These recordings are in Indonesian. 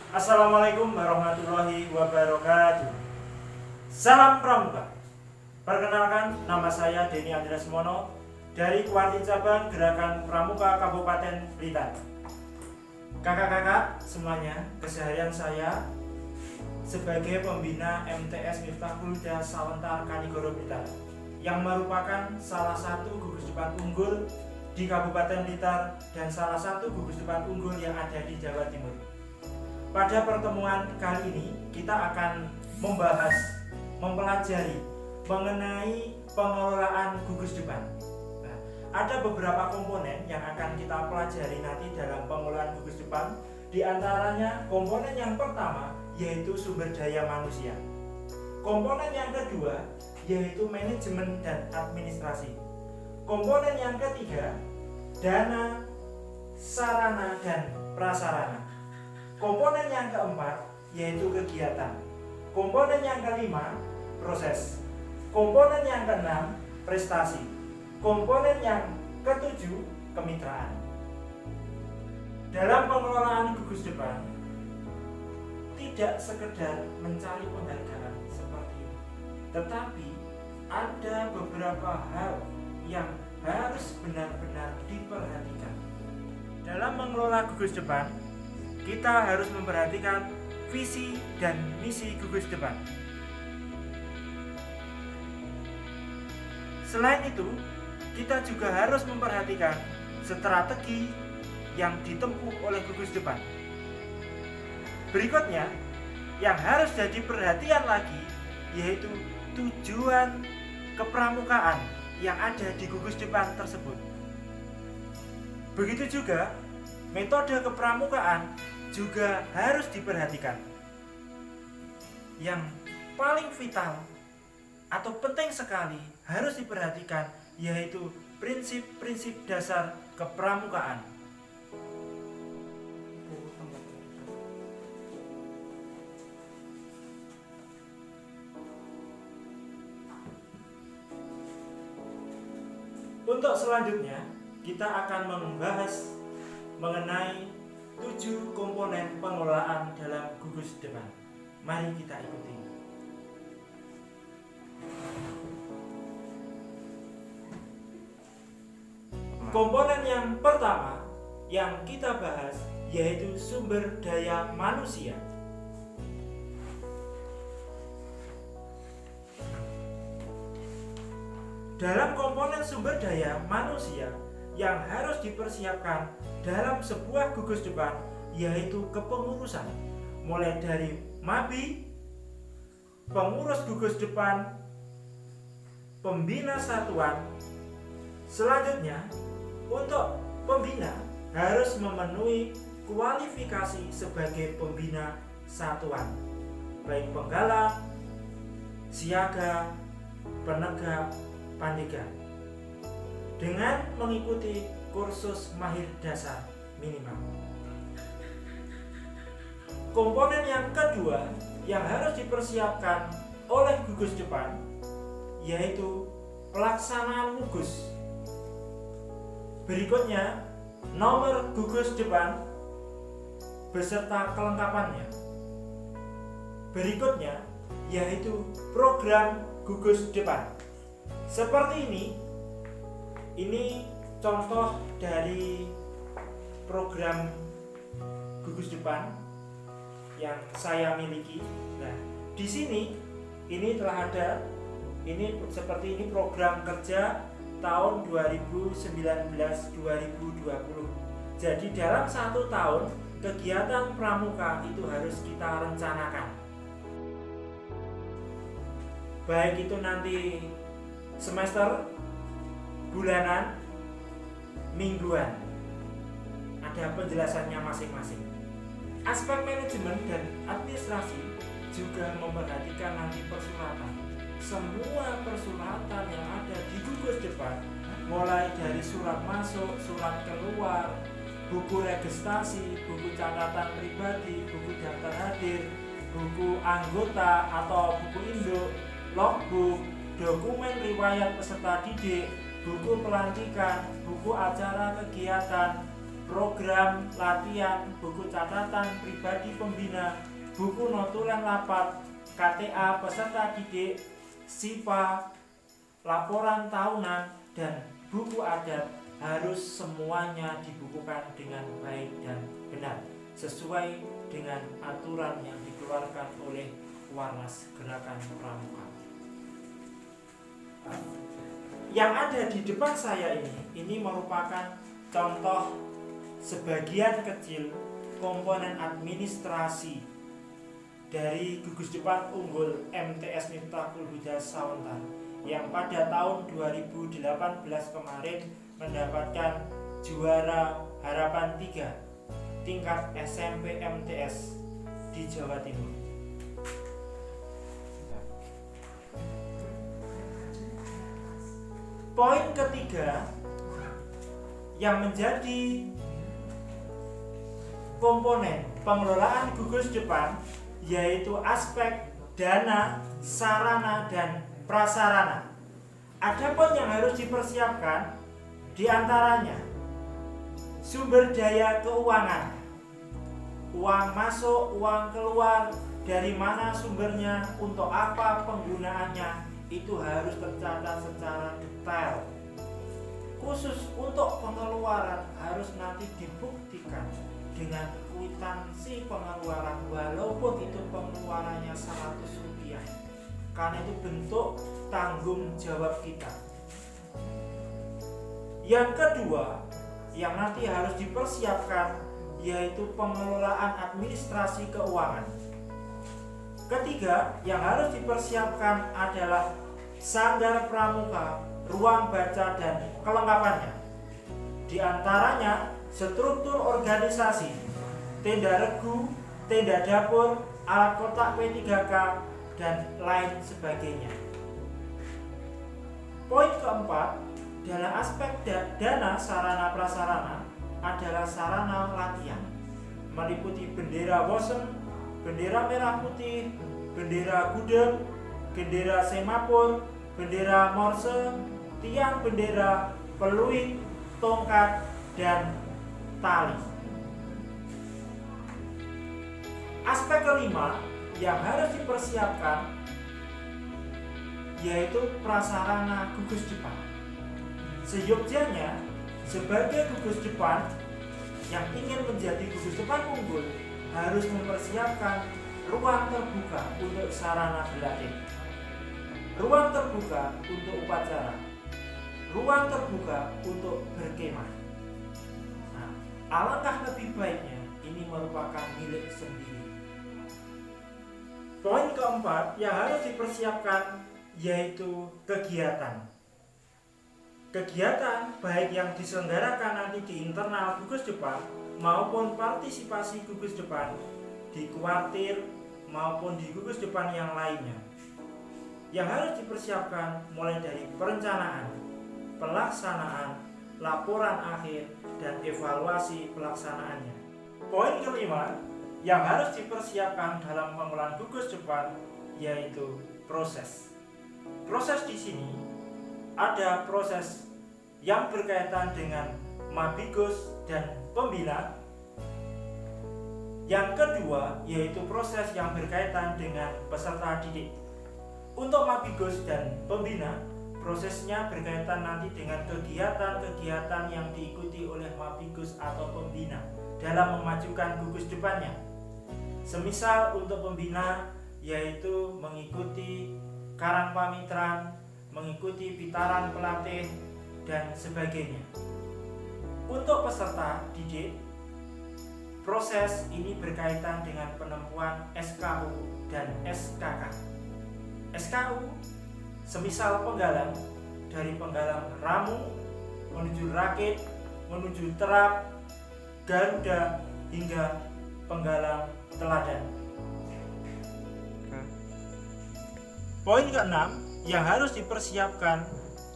Assalamualaikum warahmatullahi wabarakatuh. Salam Pramuka. Perkenalkan, nama saya Denny Andreas Mono dari Kuartin Cabang Gerakan Pramuka Kabupaten Blitar. Kakak-kakak semuanya, keseharian saya sebagai pembina MTS Miftahul Huda Sawentar Kanigoro Blitar, yang merupakan salah satu gugus depan unggul di Kabupaten Blitar dan salah satu gugus depan unggul yang ada di Jawa Timur. Pada pertemuan kali ini kita akan mempelajari mengenai pengelolaan gugus depan. Nah, ada beberapa komponen yang akan kita pelajari nanti dalam pengelolaan gugus depan. Di antaranya komponen yang pertama yaitu sumber daya manusia. Komponen yang kedua yaitu manajemen dan administrasi. Komponen yang ketiga dana, sarana dan prasarana. Komponen yang keempat yaitu kegiatan. Komponen yang kelima proses. Komponen yang keenam prestasi. Komponen yang ketujuh kemitraan. Dalam pengelolaan gugus depan tidak sekedar mencari penghargaan seperti ini, tetapi ada beberapa hal yang harus benar-benar diperhatikan. Dalam mengelola gugus depan, kita harus memperhatikan visi dan misi gugus depan. Selain itu, kita juga harus memperhatikan strategi yang ditempuh oleh gugus depan. Berikutnya, yang harus jadi perhatian lagi yaitu tujuan kepramukaan yang ada di gugus depan tersebut. Begitu juga metode kepramukaan juga harus diperhatikan. Yang paling vital atau penting sekali harus diperhatikan yaitu prinsip-prinsip dasar kepramukaan. Untuk selanjutnya, kita akan membahas mengenai 7 komponen pengelolaan dalam gugus depan. Mari kita ikuti. Komponen yang pertama yang kita bahas yaitu sumber daya manusia. Dalam komponen sumber daya manusia yang harus dipersiapkan dalam sebuah gugus depan yaitu kepengurusan, mulai dari MABI, pengurus gugus depan, pembina satuan. Selanjutnya, untuk pembina harus memenuhi kualifikasi sebagai pembina satuan, baik penggalang, siaga, penegak, pandega, dengan mengikuti kursus mahir dasar minimal. Komponen yang kedua yang harus dipersiapkan oleh gugus depan yaitu pelaksanaan gugus. Berikutnya nomor gugus depan beserta kelengkapannya. Berikutnya yaitu program gugus depan. Seperti ini contoh dari program gugus depan yang saya miliki. Nah, di sini ini telah ada seperti ini program kerja tahun 2019-2020. Jadi dalam 1 tahun kegiatan pramuka itu harus kita rencanakan. Baik itu nanti semester, bulanan, mingguan, ada penjelasannya masing-masing. Aspek manajemen dan administrasi juga memperhatikan nanti persuratan. Semua persuratan yang ada di gugus depan, mulai dari surat masuk, surat keluar, buku registrasi, buku catatan pribadi, buku daftar hadir, buku anggota atau buku induk, logbook, dokumen riwayat peserta didik, buku pelantikan, buku acara kegiatan, program latihan, buku catatan pribadi pembina, buku notulen lapat, KTA peserta didik, SIPA, laporan tahunan, dan buku adat harus semuanya dibukukan dengan baik dan benar sesuai dengan aturan yang dikeluarkan oleh Warnas Gerakan Pramuka. Yang ada di depan saya ini merupakan contoh sebagian kecil komponen administrasi dari Gugus Depan Unggul MTS Miftahul Huda Sawontan yang pada tahun 2018 kemarin mendapatkan juara harapan 3 tingkat SMP MTS di Jawa Timur. Poin ketiga yang menjadi komponen pengelolaan Gugus Depan yaitu aspek dana, sarana, dan prasarana. Adapun yang harus dipersiapkan diantaranya sumber daya keuangan, uang masuk, uang keluar, dari mana sumbernya, untuk apa penggunaannya, itu harus tercatat secara detail. Khusus untuk pengeluaran harus nanti dibuktikan dengan kwitansi pengeluaran walaupun itu pengeluarannya 100 rupiah, karena itu bentuk tanggung jawab kita. Yang kedua yang nanti harus dipersiapkan yaitu pengelolaan administrasi keuangan. Ketiga yang harus dipersiapkan adalah sanggar pramuka, ruang baca, dan kelengkapannya. Di antaranya struktur organisasi, tenda regu, tenda dapur, alat kotak P3K, dan lain sebagainya. Poin keempat, dalam aspek dana sarana prasarana adalah sarana latihan, meliputi bendera Wosem, bendera merah putih, bendera gudeg, bendera semapur, bendera morse, tiang bendera, peluit, tongkat, dan tali. Aspek kelima yang harus dipersiapkan yaitu prasarana Gugus Depan. Seyogyanya sebagai Gugus Depan yang ingin menjadi Gugus Depan unggul harus mempersiapkan ruang terbuka untuk sarana berlatih, ruang terbuka untuk upacara, ruang terbuka untuk berkemah. Nah, alangkah lebih baiknya ini merupakan milik sendiri. Poin keempat yang harus dipersiapkan yaitu kegiatan. Kegiatan baik yang diselenggarakan nanti di internal Gugus Depan maupun partisipasi Gugus Depan di kuartir maupun di Gugus Depan yang lainnya, yang harus dipersiapkan mulai dari perencanaan, pelaksanaan, laporan akhir, dan evaluasi pelaksanaannya. Poin kelima yang harus dipersiapkan dalam pengelolaan Gugus Depan yaitu proses. Proses di sini ada proses yang berkaitan dengan Mabigus dan pembina. Yang kedua yaitu proses yang berkaitan dengan peserta didik. Untuk Mabigus dan pembina, prosesnya berkaitan nanti dengan kegiatan-kegiatan yang diikuti oleh Mabigus atau pembina dalam memajukan Gugus Depannya. Semisal untuk pembina yaitu mengikuti karang pamitran, mengikuti pitaran pelatih, dan sebagainya. Untuk peserta didik, proses ini berkaitan dengan penempuan SKU dan SKK. SKU semisal penggalan, dari penggalan ramu menuju rakit, menuju terap, garuda, hingga penggalan teladan. Poin keenam yang harus dipersiapkan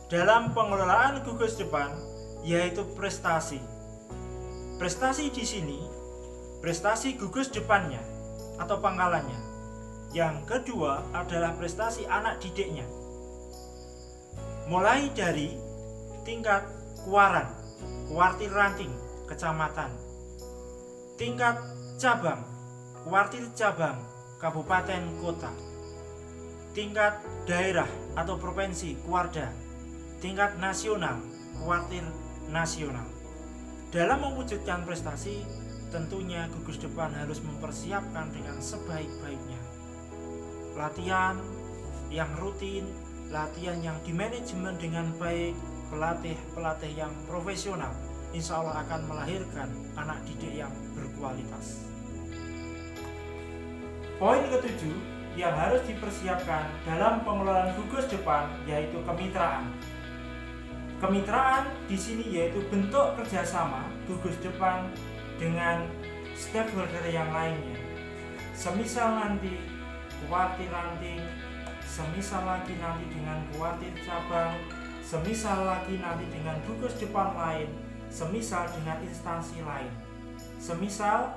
dalam pengelolaan Gugus Depan yaitu prestasi. Prestasi di sini prestasi Gugus Depannya atau pangkalannya. Yang kedua adalah prestasi anak didiknya. Mulai dari tingkat kuaran, kuartir ranting, kecamatan. Tingkat cabang, kuartir cabang, kabupaten kota. Tingkat daerah atau provinsi, kuarda. Tingkat nasional, kuartir nasional. Dalam mewujudkan prestasi, tentunya gugus depan harus mempersiapkan dengan sebaik-baiknya. Latihan yang rutin, latihan yang dimanajemen dengan baik, pelatih yang profesional, insya Allah akan melahirkan anak didik yang berkualitas. Poin ketujuh yang harus dipersiapkan dalam pengelolaan gugus depan yaitu kemitraan. Kemitraan di sini yaitu bentuk kerjasama gugus depan dengan stakeholder yang lainnya. Semisal nanti kuartir ranting, semisal lagi nanti dengan kuartir cabang, semisal lagi nanti dengan gugus depan lain, semisal dengan instansi lain. Semisal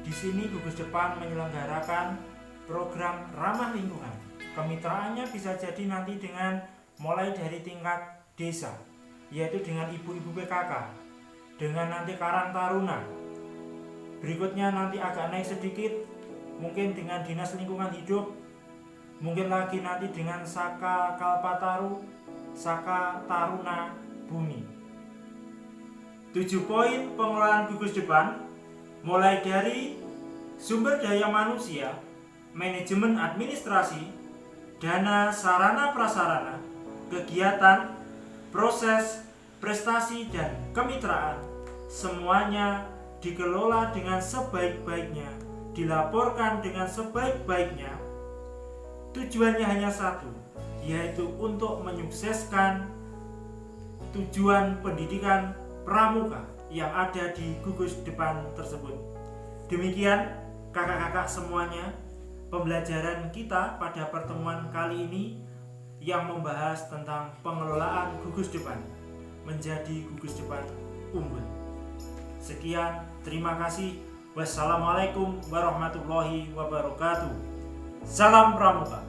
di sini gugus depan menyelenggarakan program ramah lingkungan. Kemitraannya bisa jadi nanti dengan mulai dari tingkat desa, yaitu dengan ibu-ibu PKK, dengan nanti Karang Taruna. Berikutnya nanti agak naik sedikit, mungkin dengan Dinas Lingkungan Hidup, mungkin lagi nanti dengan Saka Kalpataru, Saka Taruna Bumi. 7 poin pengelolaan gugus depan, mulai dari sumber daya manusia, manajemen administrasi, dana sarana prasarana, kegiatan, proses, prestasi, dan kemitraan. Semuanya dikelola dengan sebaik-baiknya, dilaporkan dengan sebaik-baiknya. Tujuannya hanya satu, yaitu untuk menyukseskan tujuan pendidikan pramuka yang ada di gugus depan tersebut. Demikian kakak-kakak semuanya, pembelajaran kita pada pertemuan kali ini yang membahas tentang pengelolaan gugus depan menjadi gugus depan unggul. Sekian, terima kasih. Wassalamualaikum warahmatullahi wabarakatuh. Salam pramuka.